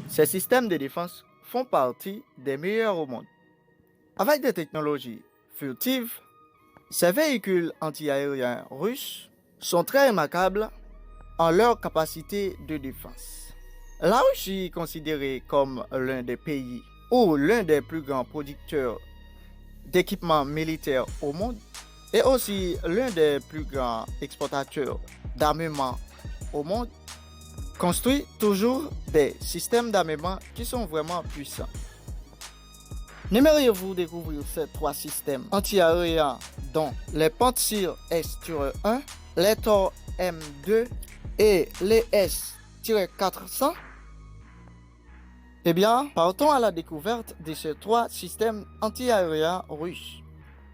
Ces systèmes de défense font partie des meilleurs au monde. Avec des technologies furtives, ces véhicules antiaériens russes sont très remarquables en leur capacité de défense. La Russie est considérée comme l'un des pays ou l'un des plus grands producteurs d'équipements militaires au monde et aussi l'un des plus grands exportateurs d'armement au monde, construit toujours des systèmes d'armement qui sont vraiment puissants. N'aimeriez-vous découvrir ces trois systèmes anti-aériens dont les Pantsir S-1, les Tor M2 et les S-400? Eh bien, partons à la découverte de ces trois systèmes anti-aériens russes.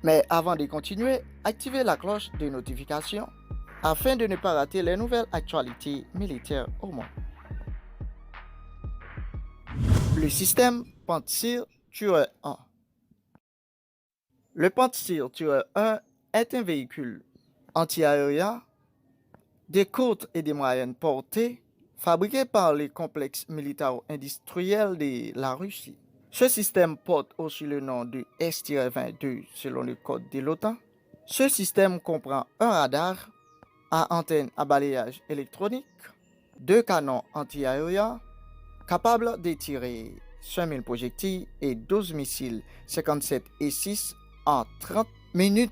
Mais avant de continuer, activez la cloche de notification afin de ne pas rater les nouvelles actualités militaires au monde. Le système Pantsir-1. Le Pantsir-1 est un véhicule anti-aérien de courte et de moyenne portée fabriqué par les complexes militaro-industriels de la Russie. Ce système porte aussi le nom de S-22 selon le code de l'OTAN. Ce système comprend un radar à antenne à balayage électronique, 2 canons anti-aériens capables de tirer 5000 projectiles et 12 missiles 57 et 6 en 30 minutes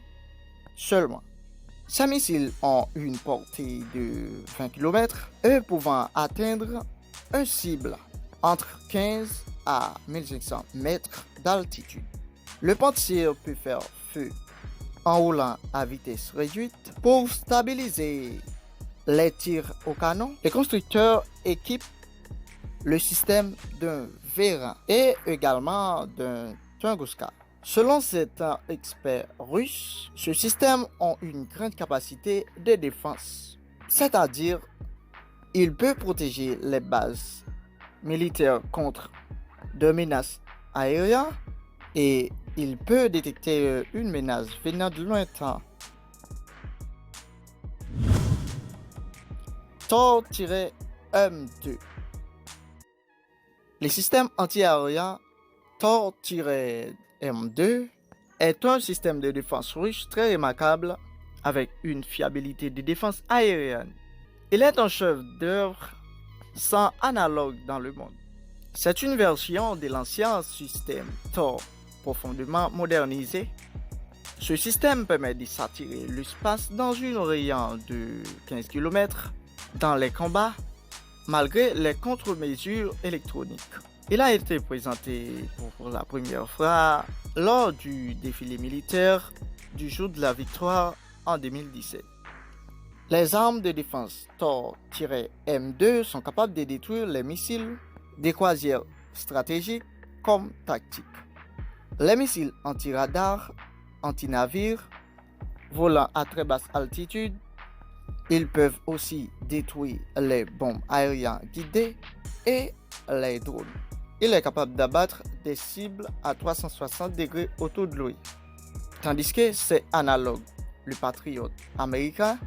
seulement. Ces missiles ont une portée de 20 km, eux pouvant atteindre une cible entre 15 à 1500 mètres d'altitude. Le Pantsir peut faire feu en roulant à vitesse réduite. Pour stabiliser les tirs au canon, les constructeurs équipent le système d'un vérin et également d'un Tunguska. Selon certains experts russes, ce système a une grande capacité de défense, c'est-à-dire il peut protéger les bases militaires contre de menaces aériennes et il peut détecter une menace venant de lointain. Tor-M2. Le système anti-aérien Tor-M2 est un système de défense russe très remarquable avec une fiabilité de défense aérienne. Il est un chef-d'œuvre sans analogue dans le monde. C'est une version de l'ancien système Tor profondément modernisé. Ce système permet de s'attirer l'espace dans une rayon de 15 km dans les combats malgré les contre-mesures électroniques. Il a été présenté pour la première fois lors du défilé militaire du jour de la victoire en 2017. Les armes de défense Tor-M2 sont capables de détruire les missiles des croisières stratégiques comme tactiques. Les missiles anti-radar, anti-navires, volant à très basse altitude, ils peuvent aussi détruire les bombes aériennes guidées et les drones. Il est capable d'abattre des cibles à 360 degrés autour de lui. Tandis que ses analogues, le Patriot américain,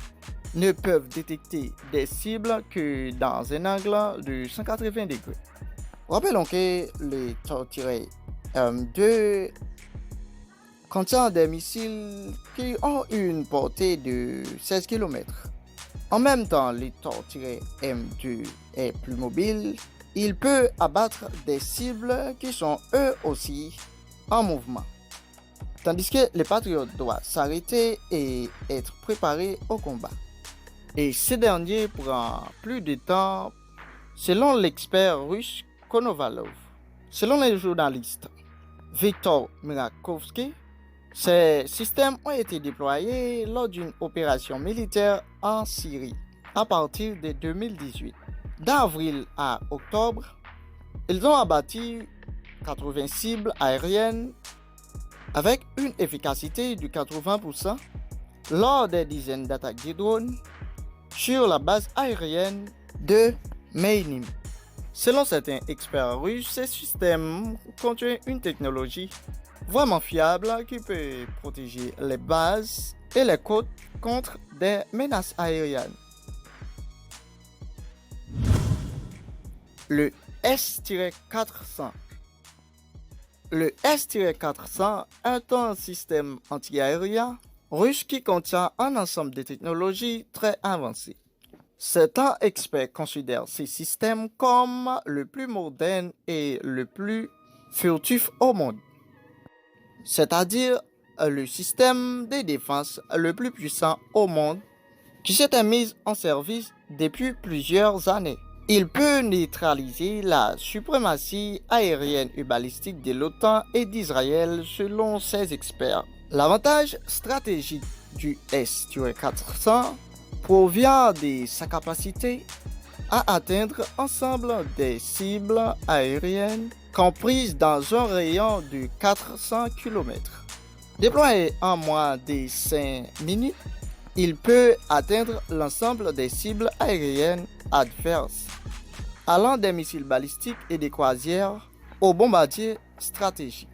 ne peuvent détecter des cibles que dans un angle de 180 degrés. Rappelons que le Tor-M2 contient des missiles qui ont une portée de 16 km. En même temps, le Tor-M2 est plus mobile. Il peut abattre des cibles qui sont eux aussi en mouvement. Tandis que le Patriot doit s'arrêter et être préparé au combat. Et ce dernier prend plus de temps selon l'expert russe Konovalov. Selon les journalistes Viktor Mirakovsky, ces systèmes ont été déployés lors d'une opération militaire en Syrie à partir de 2018. D'avril à octobre, ils ont abattu 80 cibles aériennes avec une efficacité de 80% lors des dizaines d'attaques de drones sur la base aérienne de Meynim. Selon certains experts russes, ces systèmes contiennent une technologie vraiment fiable qui peut protéger les bases et les côtes contre des menaces aériennes. Le S-400. Le S-400 est un système antiaérien russe qui contient un ensemble de technologies très avancées. Certains experts considèrent ces systèmes comme le plus moderne et le plus furtif au monde, c'est-à-dire le système de défense le plus puissant au monde qui s'était mis en service depuis plusieurs années. Il peut neutraliser la suprématie aérienne et balistique de l'OTAN et d'Israël selon ces experts. L'avantage stratégique du S-400 provient de sa capacité à atteindre ensemble des cibles aériennes comprises dans un rayon de 400 km. Déployé en moins de 5 minutes, il peut atteindre l'ensemble des cibles aériennes adverses, allant des missiles balistiques et des croisières aux bombardiers stratégiques.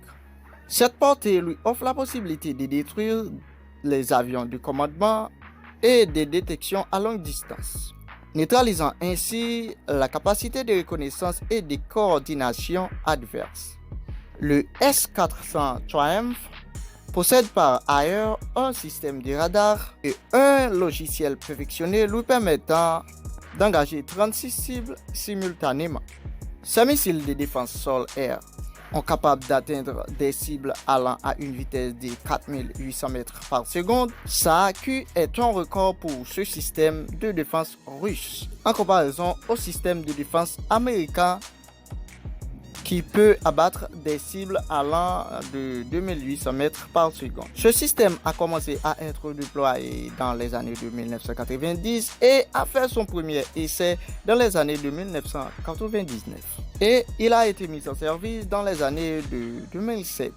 Cette portée lui offre la possibilité de détruire les avions de commandement et de détection à longue distance, neutralisant ainsi la capacité de reconnaissance et de coordination adverse. Le S-400 Triumph possède par ailleurs un système de radar et un logiciel perfectionné lui permettant d'engager 36 cibles simultanément. Ces missiles de défense sol-air sont capables d'atteindre des cibles allant à une vitesse de 4800 mètres par seconde. Ça est un record pour ce système de défense russe en comparaison au système de défense américain qui peut abattre des cibles allant de 2800 mètres par seconde. Ce système a commencé à être déployé dans les années de 1990 et a fait son premier essai dans les années de 1999. Et il a été mis en service dans les années de 2007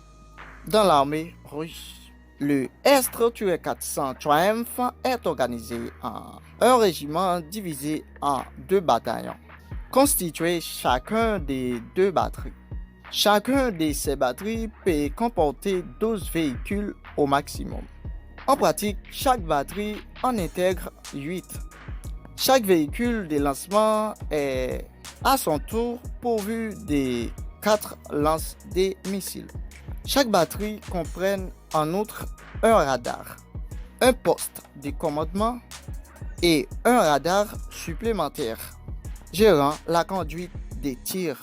dans l'armée russe. Le S-400 Triumph est organisé en un régiment divisé en 2 bataillons, constitués chacun des 2 batteries. Chacun de ces batteries peut comporter 12 véhicules au maximum. En pratique, chaque batterie en intègre 8. Chaque véhicule de lancement est à son tour pourvu de 4 lances de missiles. Chaque batterie comprend en outre un radar, un poste de commandement et un radar supplémentaire gérant la conduite des tirs.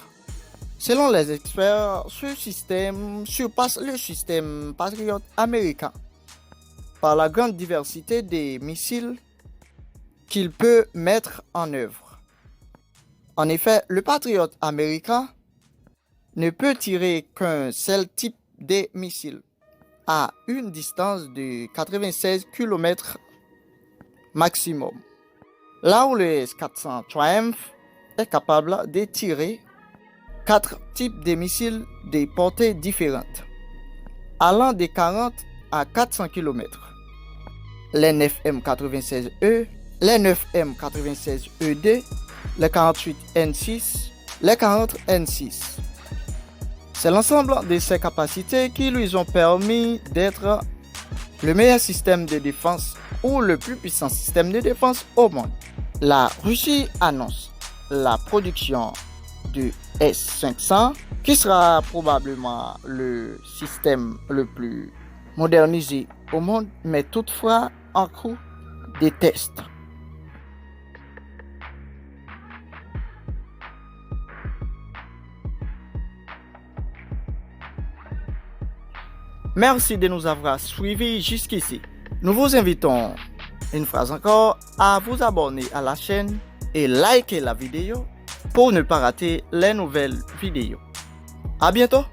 Selon les experts, ce système surpasse le système Patriot américain par la grande diversité des missiles qu'il peut mettre en œuvre. En effet, le Patriot américain ne peut tirer qu'un seul type de missile à une distance de 96 km maximum, là où le S-400 Triumph est capable de tirer 4 types de missiles de portées différentes, allant de 40 à 400 km. Les 9M96E, les 9M96E2, les 48N6, les 40N6. C'est l'ensemble de ces capacités qui lui ont permis d'être le meilleur système de défense ou le plus puissant système de défense au monde. La Russie annonce la production du S-500 qui sera probablement le système le plus modernisé au monde, mais toutefois en cours de tests. Merci de nous avoir suivis jusqu'ici. Nous vous invitons, une fois encore, à vous abonner à la chaîne et liker la vidéo pour ne pas rater les nouvelles vidéos. À bientôt!